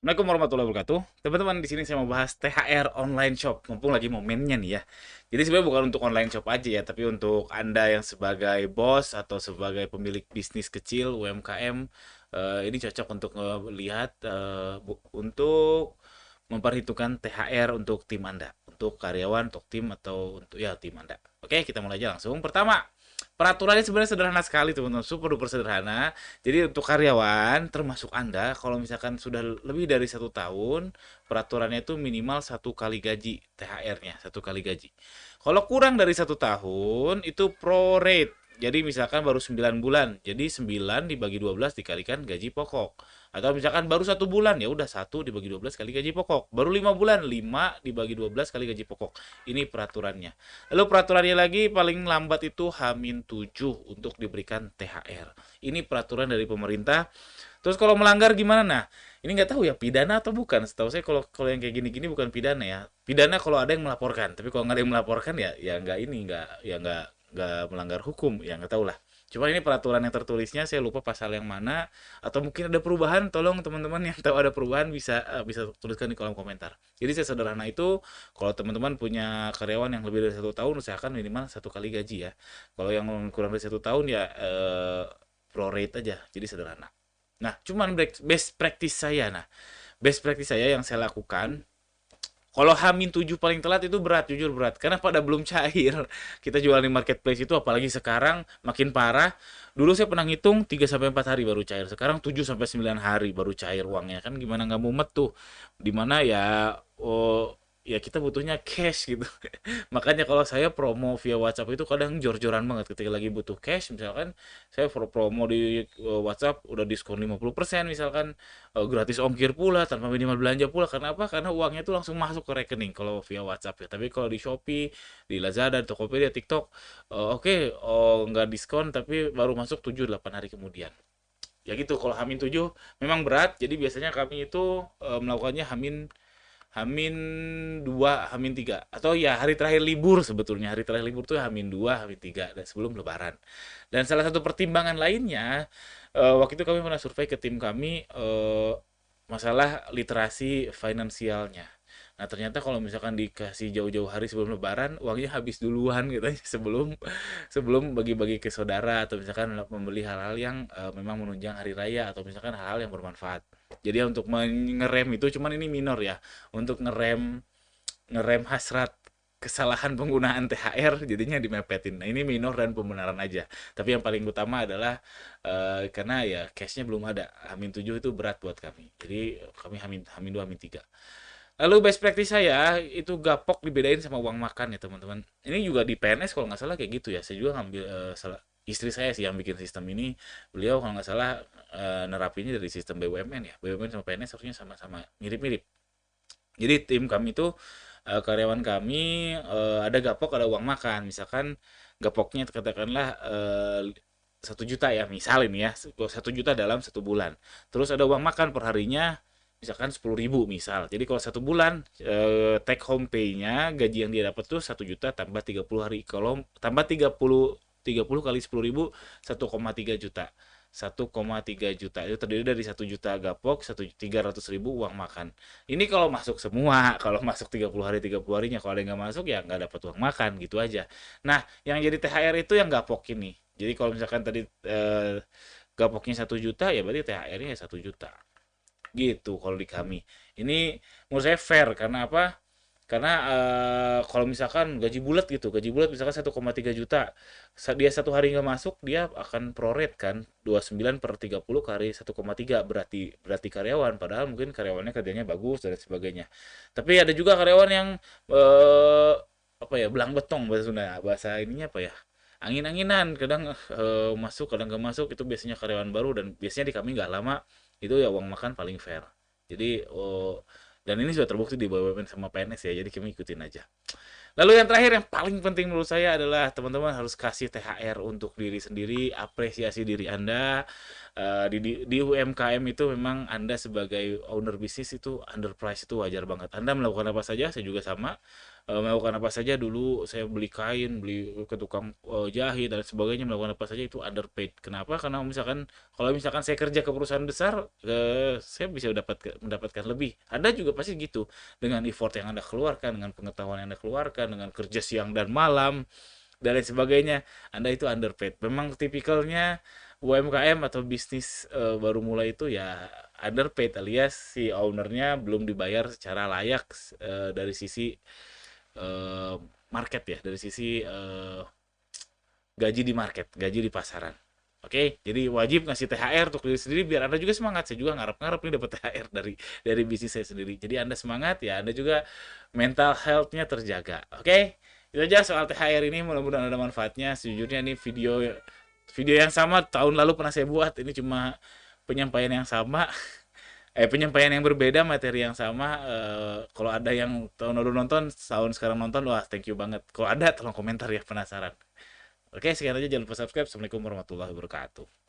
Assalamualaikum warahmatullahi wabarakatuh. Teman-teman, di sini saya mau bahas THR online shop. Mumpung lagi momennya nih ya. Jadi sebenarnya bukan untuk online shop aja ya, tapi untuk Anda yang sebagai bos atau sebagai pemilik bisnis kecil UMKM, ini cocok untuk melihat untuk memperhitungkan THR untuk tim Anda, untuk karyawan, untuk tim atau untuk ya tim Anda. Oke, kita mulai aja langsung. Pertama, peraturannya sebenarnya sederhana sekali teman-teman, super duper sederhana. Jadi untuk karyawan, termasuk Anda, kalau misalkan sudah lebih dari 1 tahun, peraturannya itu minimal 1 kali gaji THR-nya, 1 kali gaji. Kalau kurang dari 1 tahun, itu prorate. Jadi misalkan baru 9 bulan, jadi 9 dibagi 12 dikalikan gaji pokok. Atau misalkan baru 1 bulan, ya udah 1 dibagi 12 kali gaji pokok. Baru 5 bulan, 5 dibagi 12 kali gaji pokok. Ini peraturannya. Lalu peraturannya lagi paling lambat itu H-7 untuk diberikan THR. Ini peraturan dari pemerintah. Terus kalau melanggar gimana? Nah, ini nggak tahu ya pidana atau bukan. Setahu saya kalau kalau yang kayak gini-gini bukan pidana ya. Pidana kalau ada yang melaporkan. Tapi kalau nggak ada yang melaporkan ya nggak ini nggak melanggar hukum. Ya nggak tahu lah. Cuma ini peraturan yang tertulisnya saya lupa pasal yang mana atau mungkin ada perubahan. Tolong teman-teman yang tahu ada perubahan bisa tuliskan di kolom komentar. Jadi saya sederhana itu kalau teman-teman punya karyawan yang lebih dari 1 tahun usahakan minimal 1 kali gaji ya. Kalau yang kurang dari 1 tahun ya prorate aja. Jadi sederhana. Nah, cuman best practice saya. Nah, best practice saya yang saya lakukan, kalau H-7 paling telat itu berat, jujur berat. Karena pada belum cair. Kita jual di marketplace itu, apalagi sekarang makin parah. Dulu saya pernah ngitung 3 sampai 4 hari baru cair. Sekarang 7 sampai 9 hari baru cair uangnya. Kan gimana nggak mumet tuh. Dimana ya, oh, ya kita butuhnya cash gitu. Makanya kalau saya promo via WhatsApp itu kadang jor-joran banget ketika lagi butuh cash misalkan saya promo di WhatsApp udah diskon 50% misalkan gratis ongkir pula tanpa minimal belanja pula karena apa? Karena uangnya itu langsung masuk ke rekening kalau via WhatsApp ya. Tapi kalau di Shopee, di Lazada, Tokopedia, TikTok oke, oh, nggak diskon tapi baru masuk 7 8 hari kemudian. Ya gitu kalau H-7 memang berat jadi biasanya kami itu melakukannya Hamin 2, Hamin 3 atau ya hari terakhir libur sebetulnya hari terakhir libur tuh Hamin 2, Hamin 3 dan sebelum Lebaran. Dan salah satu pertimbangan lainnya waktu itu kami pernah survei ke tim kami masalah literasi finansialnya. Nah ternyata kalau misalkan dikasih jauh-jauh hari sebelum Lebaran uangnya habis duluan gitu sebelum sebelum bagi-bagi ke saudara atau misalkan membeli hal-hal yang memang menunjang hari raya atau misalkan hal-hal yang bermanfaat. Jadi untuk mengerem itu cuman ini minor ya untuk ngerem ngerem hasrat kesalahan penggunaan THR jadinya dimepetin. Nah, ini minor dan pembenaran aja. Tapi yang paling utama adalah karena ya cashnya belum ada. Hamin 7 itu berat buat kami. Jadi kami Hamin 2, Hamin 3. Lalu best practice saya itu gapok dibedain sama uang makan ya teman-teman. Ini juga di PNS kalau nggak salah kayak gitu ya. Saya juga ngambil salah istri saya sih yang bikin sistem ini. Beliau kalau nggak salah nerapinya dari sistem BUMN ya. BUMN sama PNS harusnya sama-sama mirip-mirip. Jadi tim kami itu karyawan kami ada gapok ada uang makan. Misalkan gapoknya katakanlah 1 juta ya misal ini ya 1 juta dalam 1 bulan. Terus ada uang makan per harinya misalkan 10.000 misal. Jadi kalau 1 bulan take home pay-nya gaji yang dia dapat tuh 1 juta tambah 30 hari. Kalau tambah 30 kali 10.000 1,3 juta. 1,3 juta itu terdiri dari 1 juta gapok, 300.000 uang makan. Ini kalau masuk semua, kalau masuk 30 hari 30 harinya, kalau ada yang nggak masuk ya nggak dapat uang makan gitu aja. Nah, yang jadi THR itu yang gapok ini. Jadi kalau misalkan tadi gapoknya 1 juta ya berarti THR-nya 1 juta. Gitu kalau di kami. Ini menurut saya fair karena apa? Karena kalau misalkan gaji bulat gitu, gaji bulat misalkan 1,3 juta, dia 1 hari nggak masuk, dia akan prorate kan, 29 per 30 kali 1,3 berarti berarti karyawan, padahal mungkin karyawannya kerjanya bagus dan sebagainya. Tapi ada juga karyawan yang eh, apa ya, belang betong bahasa Sunda, bahasa ininya apa ya, angin-anginan, kadang masuk, kadang nggak masuk, itu biasanya karyawan baru dan biasanya di kami nggak lama, itu ya uang makan paling fair. Jadi dan ini sudah terbukti di BUMN sama PNS ya, jadi kami ikutin aja. Lalu yang terakhir yang paling penting menurut saya adalah teman-teman harus kasih THR untuk diri sendiri, apresiasi diri Anda. Di UMKM itu memang Anda sebagai owner bisnis itu underprice itu wajar banget. Anda melakukan apa saja, saya juga sama. melakukan apa saja dulu saya beli kain, beli ke tukang jahit dan sebagainya, melakukan apa saja itu underpaid. Kenapa? Karena misalkan kalau misalkan saya kerja ke perusahaan besar, saya bisa mendapatkan lebih. Anda juga pasti gitu, dengan effort yang Anda keluarkan, dengan pengetahuan yang Anda keluarkan, dengan kerja siang dan malam dan lain sebagainya, Anda itu underpaid. Memang tipikalnya UMKM atau bisnis baru mulai itu ya underpaid, alias si ownernya belum dibayar secara layak dari sisi eh, market ya, dari sisi gaji di market, gaji di pasaran. Oke, jadi wajib ngasih THR untuk diri sendiri biar Anda juga semangat. Saya juga ngarep-ngarep nih dapat THR dari bisnis saya sendiri. Jadi Anda semangat ya, Anda juga mental health-nya terjaga. Oke? Itu aja soal THR ini, mudah-mudahan ada manfaatnya. Sejujurnya ini video video yang sama tahun lalu pernah saya buat. Ini cuma penyampaian yang sama, penyampaian yang berbeda, materi yang sama. Kalau ada yang tahun lalu nonton, tahun sekarang nonton, wah thank you banget. Kalau ada tolong komentar ya, penasaran. Oke, sekian aja, jangan lupa subscribe. Assalamualaikum warahmatullahi wabarakatuh.